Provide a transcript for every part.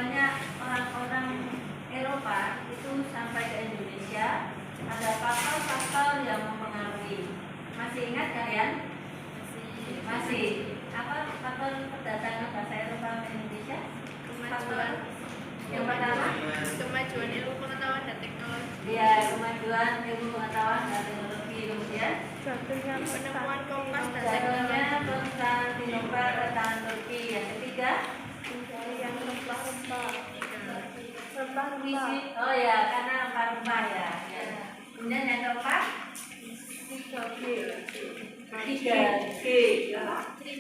awalnya orang-orang Eropa itu sampai ke Indonesia, ada faktor-faktor yang mempengaruhi. Masih ingat kalian? Masih. Apa faktor kedatangan bahasa Eropa ke Indonesia? Faktor yang pertama, kemajuan ilmu pengetahuan dan teknologi. ya, kemajuan ilmu pengetahuan dan teknologi. Kemudian Penemuan kompas dan jatuhnya teknologi. Konstantinopel ke tangan Turki. Yang ketiga, Yang rempah-rempah. visi. Oh ya, karena rempah-rempah ya. Kemudian yang keempat, 3G.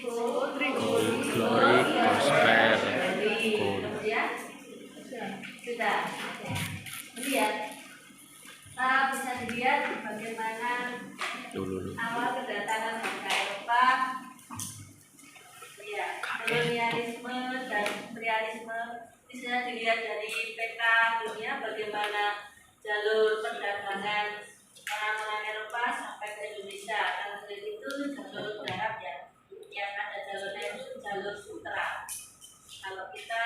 Glory, prosper, gold. Kemudian sudah. Lihat, bisa dilihat bagaimana Dulu. awal kedatangan bangsa Eropa, ya, kolonialisme dan imperialisme. Bisa dilihat dari peta dunia bagaimana jalur perdagangan orang-orang Eropa sampai ke Indonesia. Kalau itu jalur darat ya, yang ada jalurnya itu jalur sutra. Kalau kita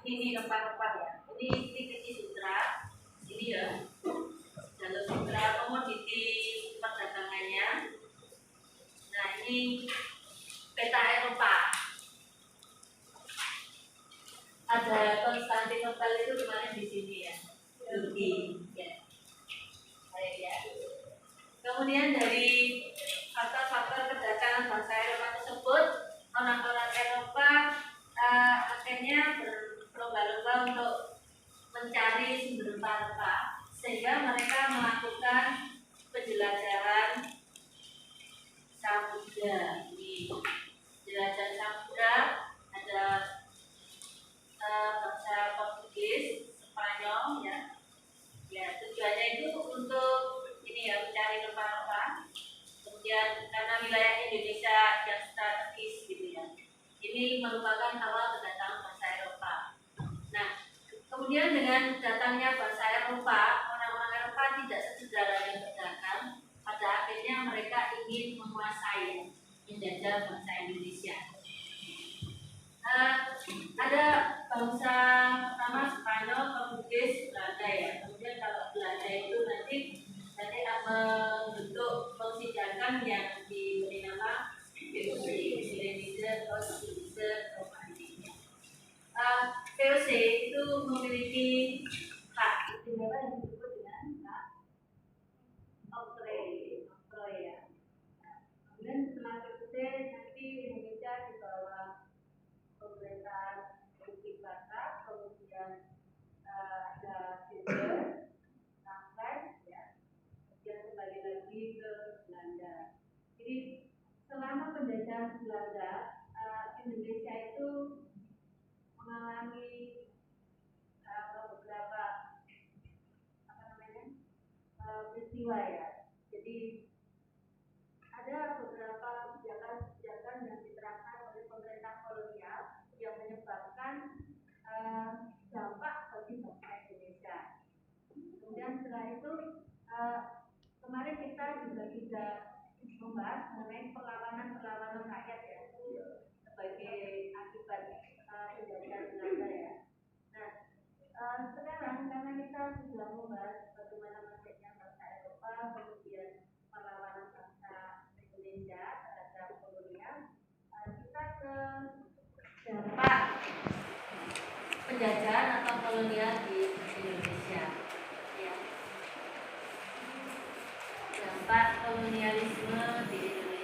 ini rempah-rempah ya, ini sutra, ini ya jalur sutra komoditi perdagangannya. Nah ini peta Eropa. Ada Konstantinopel itu kemarin di sini ya, Turki. Ya. Baik ya. Kemudian dari faktor-faktor kedatangan bangsa Eropa tersebut, orang-orang Eropa akhirnya berlomba-lomba untuk mencari sumber rempah-rempah, sehingga mereka melakukan penjelajahan samudra. Ini jelajah samudra, ada bangsa Portugis, Spanyol ya. Ya, tujuannya itu untuk ini ya, mencari rempah-rempah. Kemudian karena wilayah Indonesia yang strategis gitu ya, ini merupakan awal kedatangan bangsa Eropa. Nah, kemudian dengan datangnya bangsa Eropa, orang-orang Eropa tidak sejajarnya berdagang. Pada akhirnya mereka ingin menguasai, menjajah bangsa Indonesia. Ada bangsa pertama Spanyol, Portugis, Belanda ya. Kemudian kalau Belanda itu nanti membentuk fungsi dagang yang diberi nama VOC, Indonesia Company. VOC itu memiliki hak istimewa yang disebut dengan hak oktroi ya. Kemudian setelah VOC nanti Indonesia di bawah pemerintah Republik Batak, kemudian ada Belanda, Francis, ya, kemudian kembali lagi ke Belanda. Jadi selama penjajahan Belanda, Indonesia itu mengalami beberapa peristiwa ya. Jadi ada beberapa kebijakan-kebijakan yang diterapkan oleh pemerintah kolonial yang menyebabkan dampak bagi bangsa Indonesia. Kemudian setelah itu kemarin kita juga tidak membahas mengenai perlawanan rakyat ya, sebagai akibat penjajahan Belanda ya. Nah, sekarang karena kita sudah membahas bagaimana masuknya bangsa Eropa, kemudian perlawanan bangsa Indonesia terhadap kolonial, kita ke dampak penjajahan atau kolonial di Indonesia. Ya. Dampak kolonialisme di Indonesia.